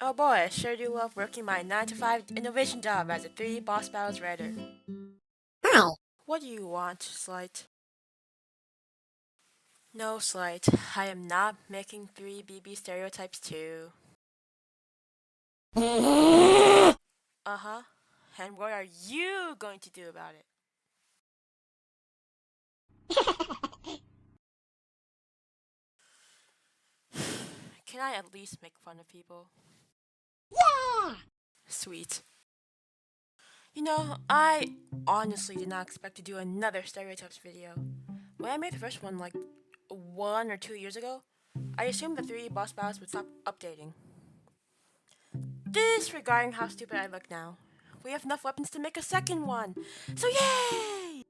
Oh boy, I sure do love working my 9 to 5 innovation job as a 3 boss battles writer. Hi. What do you want, Slight? No, Slight, I am not making 3 BB stereotypes too. Uh-huh. And what are you going to do about it? Can I at least make fun of people? Yeah! Sweet. You know, I honestly did not expect to do another stereotypes video. When I made the first one like 1 or 2 years ago, I assumed the 3 boss battles would stop updating. Disregarding how stupid I look now, we have enough weapons to make a second one! So yay!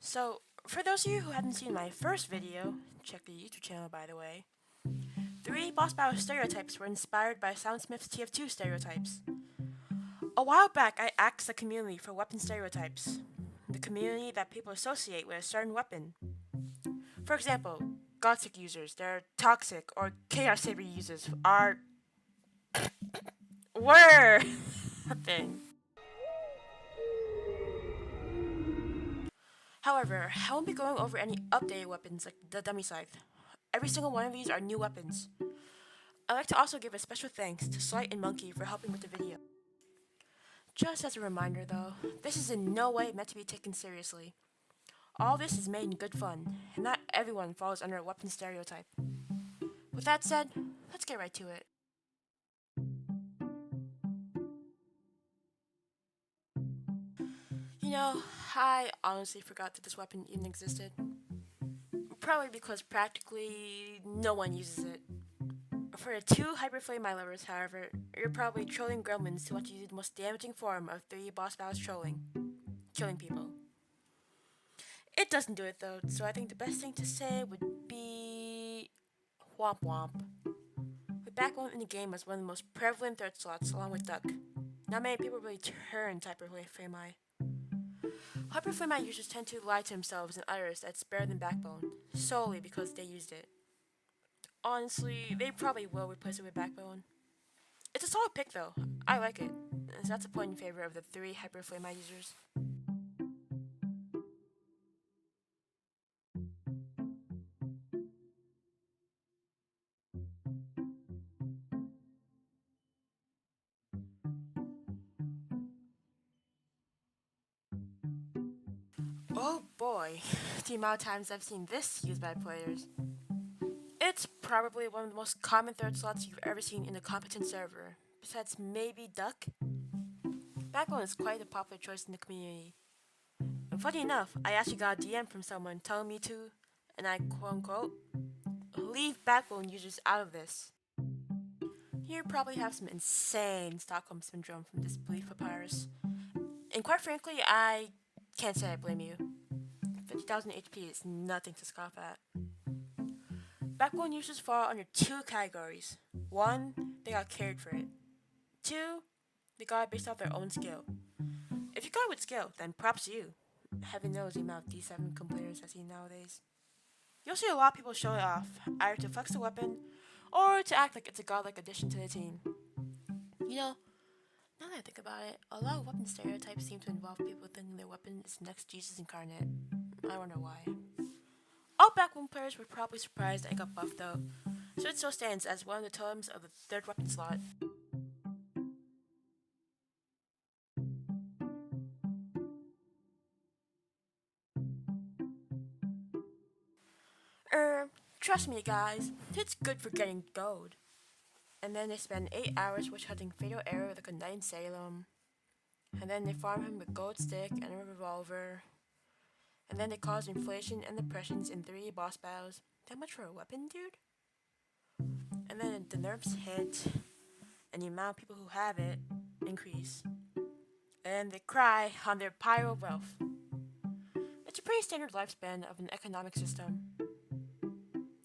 So, for those of you who hadn't seen my first video, check the YouTube channel by the way, 3 boss battle stereotypes were inspired by Soundsmith's TF2 stereotypes. A while back, I asked the community for weapon stereotypes, the community that people associate with a certain weapon. For example, Gothic users, they're toxic, or Chaos Saber users are were a thing. However, I won't be going over any updated weapons like the dummy scythe. Every single one of these are new weapons. I'd like to also give a special thanks to Slight and Monkey for helping with the video. Just as a reminder though, this is in no way meant to be taken seriously. All this is made in good fun, and not everyone falls under a weapon stereotype. With that said, let's get right to it. You know, I honestly forgot that this weapon even existed. Probably because practically no one uses it. For the 2 Hyperflame my lovers, however, you're probably trolling gremlins to watch you do the most damaging form of 3 boss battles trolling. Killing people. It doesn't do it though, so I think the best thing to say would be Womp Womp. The backbone in the game was one of the most prevalent threat slots along with Duck. Not many people really turn to Hyperflame Eye. Hyperflame Eye users tend to lie to themselves and others that it's better than Backbone, solely because they used it. Honestly, they probably will replace it with Backbone. It's a solid pick though, I like it, so that's a point in favor of the 3 Hyperflame Eye users. Oh boy, the amount of times I've seen this used by players. It's probably one of the most common third slots you've ever seen in a competent server, besides maybe Duck. Backbone is quite a popular choice in the community. And funny enough, I actually got a DM from someone telling me to, and I quote unquote, leave Backbone users out of this. You probably have some insane Stockholm syndrome from this belief papyrus. And quite frankly, I can't say I blame you. 50,000 HP is nothing to scoff at. Backbone users fall under 2 categories. 1, they got carried for it. 2, they got it based off their own skill. If you got it with skill, then props to you. Heaven knows the amount of D7 completers I see nowadays. You'll see a lot of people show it off, either to flex the weapon, or to act like it's a godlike addition to the team. You know, now that I think about it, a lot of weapon stereotypes seem to involve people thinking their weapon is the next Jesus incarnate. I wonder why. All Backbone players were probably surprised that it got buffed though, so it still stands as one of the totems of the 3rd weapon slot. Trust me guys, it's good for getting gold. And then they spend 8 hours witch hunting Fatal Arrow like a knight in Salem. And then they farm him with gold stick and a revolver. And then they cause inflation and depressions in 3 boss battles. That much for a weapon, dude? And then the nerfs hit, and the amount of people who have it increase. And they cry on their pile of wealth. It's a pretty standard lifespan of an economic system.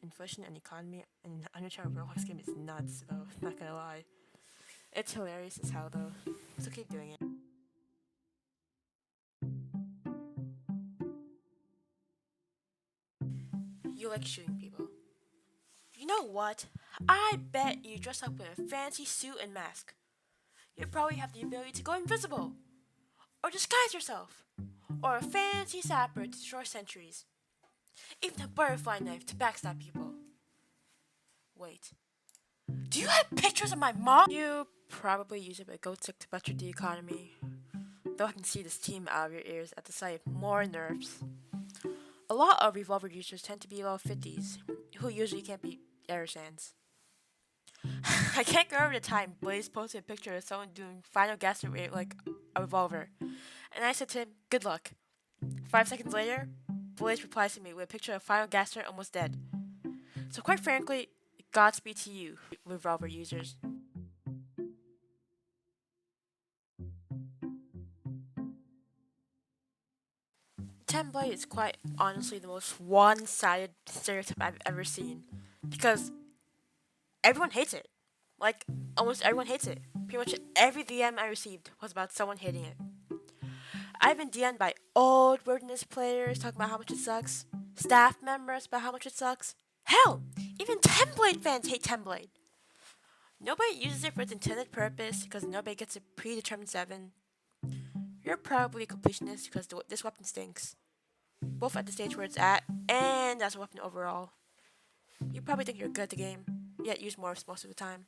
Inflation and economy in an Undertale Roblox game is nuts, though, not gonna lie. It's hilarious as hell, though, so keep doing it. You like shooting people. You know what? I bet you dress up with a fancy suit and mask. You probably have the ability to go invisible, or disguise yourself, or a fancy sapper to destroy sentries, even a butterfly knife to backstab people. Wait, do you have pictures of my mom? You probably use it with Goat Stick to butcher the economy, though I can see the steam out of your ears at the sight of more nerfs. A lot of Revolver users tend to be low 50s, who usually can't be air sands. I can't get over the time Blaze posted a picture of someone doing final gas rate like a revolver, and I said to him, "Good luck." 5 seconds later, Blaze replies to me with a picture of Final Gaster almost dead. So quite frankly, Godspeed to you, Revolver users. Template is quite honestly the most one-sided stereotype I've ever seen, because everyone hates it. Like, almost everyone hates it. Pretty much every DM I received was about someone hating it. I've been DM'd by old wilderness players talking about how much it sucks, staff members about how much it sucks. Hell, even Template fans hate Template. Nobody uses it for its intended purpose because nobody gets a predetermined 7. You're probably a completionist because this weapon stinks, both at the stage where it's at and as a weapon overall. You probably think you're good at the game, yet use morphs most of the time.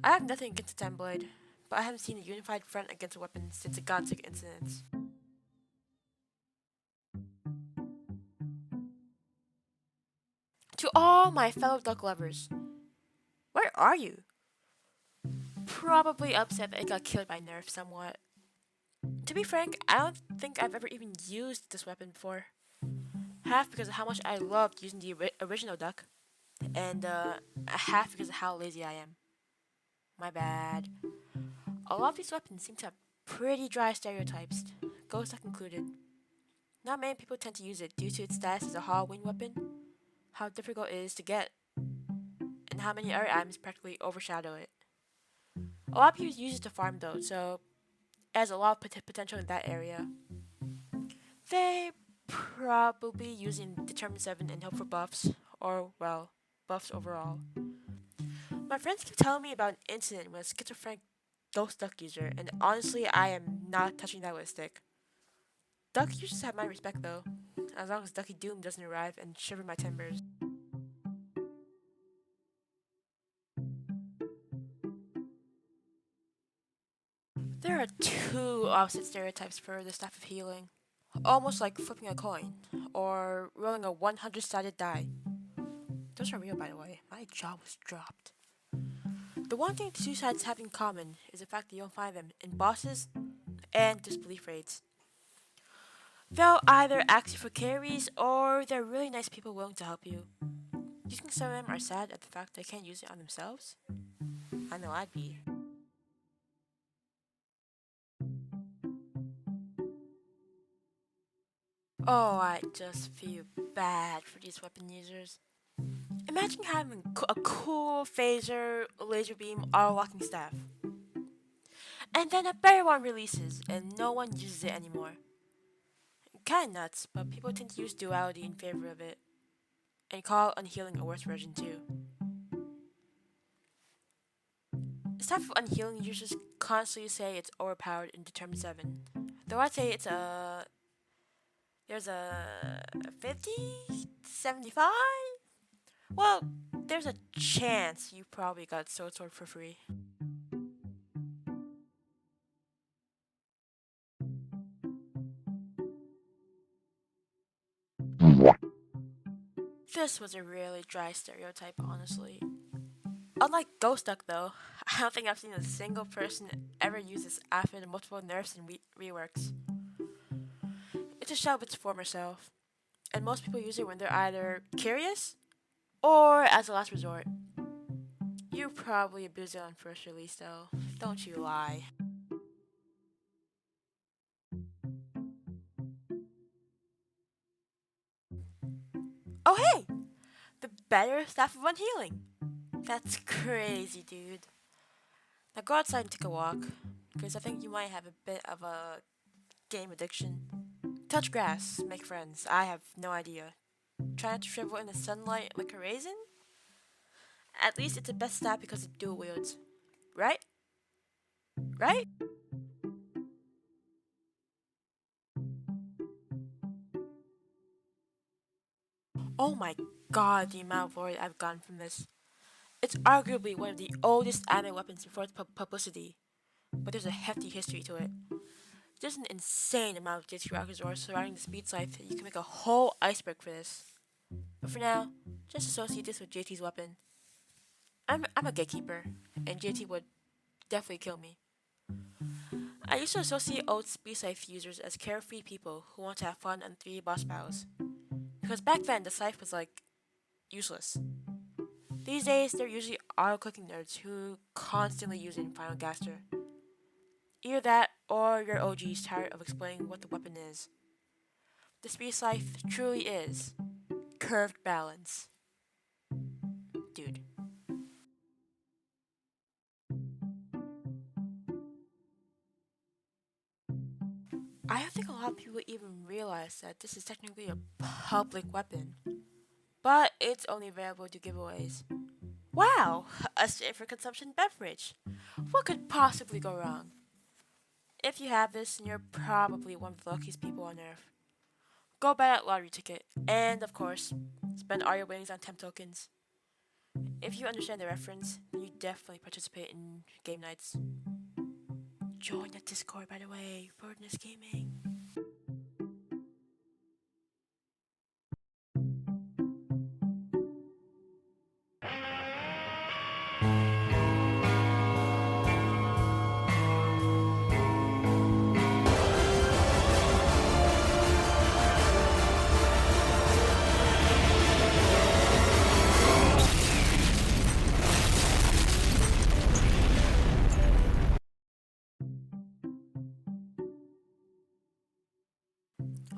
I have nothing against the Temblade, but I haven't seen a unified front against a weapon since the Godsick incidents. To all my fellow duck lovers, where are you? Probably upset that it got killed by nerf somewhat. To be frank, I don't think I've ever even used this weapon before. Half because of how much I loved using the original duck, and half because of how lazy I am. My bad. A lot of these weapons seem to have pretty dry stereotypes, Ghost Duck included. Not many people tend to use it due to its status as a Halloween weapon, how difficult it is to get, and how many other items practically overshadow it. A lot of people use it to farm though, so it has a lot of potential in that area. They probably using Determined 7 and hope for buffs, or, well, buffs overall. My friends keep telling me about an incident with a schizophrenic Ghost Duck user, and honestly, I am not touching that with a stick. Duck users have my respect though, as long as Ducky Doom doesn't arrive and shiver my timbers. There are two opposite stereotypes for the staff of healing. Almost like flipping a coin, or rolling a 100-sided die. Those are real, by the way. My jaw was dropped. The one thing the two sides have in common is the fact that you don't find them in bosses and disbelief rates. They'll either ask you for carries or they're really nice people willing to help you. Do you think some of them are sad at the fact they can't use it on themselves? I know I'd be. Oh, I just feel bad for these weapon users. Imagine having a cool phaser, laser beam, auto locking staff. And then a better one releases and no one uses it anymore. Kinda nuts, but people tend to use duality in favor of it, and call Unhealing a worse version too. Staff of Unhealing users constantly say it's overpowered in Determined 7. Though I'd say there's a 50? 75? Well, there's a chance you probably got Sword Sword for free. This was a really dry stereotype, honestly. Unlike Ghost Duck, though, I don't think I've seen a single person ever use this after the multiple nerfs and reworks. It's a shell of its former self, and most people use it when they're either curious or as a last resort. You probably abused it on first release, though. Don't you lie. Oh hey! The better staff of Unhealing! That's crazy, dude. Now go outside and take a walk, because I think you might have a bit of a game addiction. Touch grass, make friends. I have no idea. Try not to shrivel in the sunlight like a raisin? At least it's the best stat because it dual wields. Right? Right? Oh my god, the amount of glory I've gotten from this. It's arguably one of the oldest anime weapons before its publicity, but there's a hefty history to it. There's an insane amount of JT rocket ores surrounding the speed scythe that you can make a whole iceberg for this. But for now, just associate this with JT's weapon. I'm a gatekeeper, and JT would definitely kill me. I used to associate old speed scythe users as carefree people who want to have fun on 3 boss battles. Because back then, the scythe was like useless. These days, they're usually auto-clicking nerds who constantly use it in Final Gaster. Either that, or your OG's tired of explaining what the weapon is. The speed scythe truly is curved balance. Dude. I don't think a lot of people even realize that this is technically a public weapon. But it's only available to giveaways. Wow! A safe for consumption beverage. What could possibly go wrong? If you have this, then you're probably one of the luckiest people on earth. Go buy that lottery ticket, and of course, spend all your winnings on Temp tokens. If you understand the reference, then you definitely participate in game nights. Join the Discord, by the way, Wordness Gaming.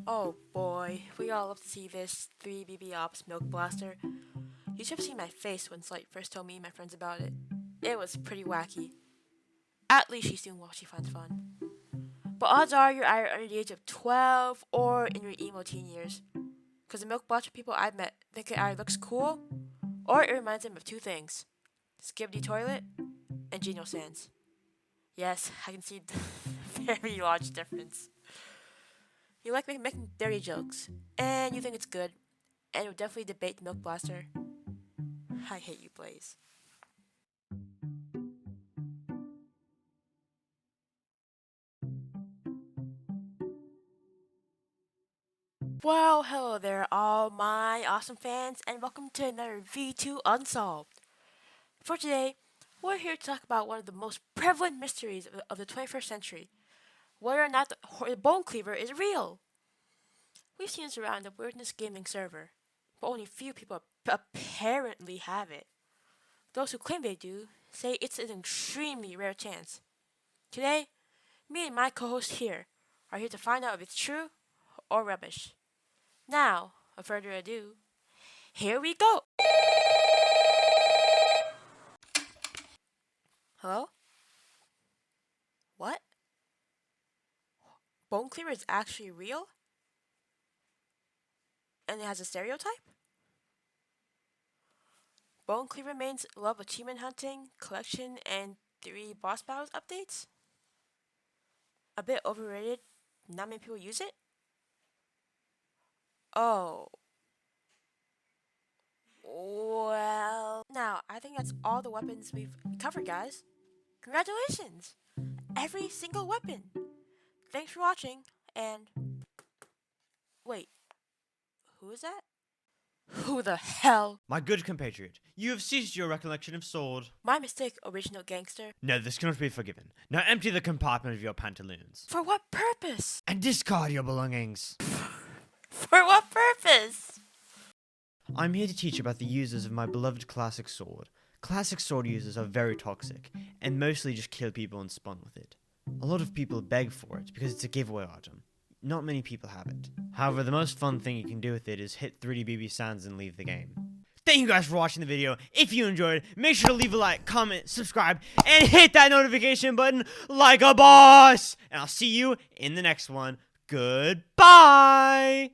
Oh boy, we all love to see this 3BB Ops Milk Blaster. You should have seen my face when Slight first told me and my friends about it. It was pretty wacky. At least she's doing what she finds fun. But odds are you're either under the age of 12 or in your emo teen years. Because the Milk Blaster people I've met think it either looks cool or it reminds them of 2 things. Skibidi Toilet and Geno Sands. Yes, I can see the very large difference. You like making dirty jokes, and you think it's good, and you'll definitely debate the Milk Blaster. I hate you, Blaze. Well, hello there, all my awesome fans, and welcome to another V2 Unsolved. For today, we're here to talk about one of the most prevalent mysteries of the 21st century, whether or not the bone cleaver is real. We've seen this around the Weirdness Gaming server, but only few people apparently have it. Those who claim they do say it's an extremely rare chance. Today, me and my co-host here are here to find out if it's true or rubbish. Now, without further ado, here we go! Hello? What? Bone Cleaver is actually real? And it has a stereotype? Bone Cleaver mains love achievement hunting, collection, and 3 boss battles updates? A bit overrated, not many people use it? Oh. Well, now, I think that's all the weapons we've covered, guys. Congratulations! Every single weapon! Thanks for watching, and... Wait. Who is that? Who the hell? My good compatriot, you have ceased your recollection of sword. My mistake, original gangster. No, this cannot be forgiven. Now empty the compartment of your pantaloons. For what purpose? And discard your belongings. For what purpose? I'm here to teach about the users of my beloved classic sword. Classic sword users are very toxic, and mostly just kill people and spawn with it. A lot of people beg for it because it's a giveaway item. Not many people have it. However, the most fun thing you can do with it is hit 3DBB Sands and leave the game. Thank you guys for watching the video. If you enjoyed, make sure to leave a like, comment, subscribe, and hit that notification button like a boss! And I'll see you in the next one. Goodbye!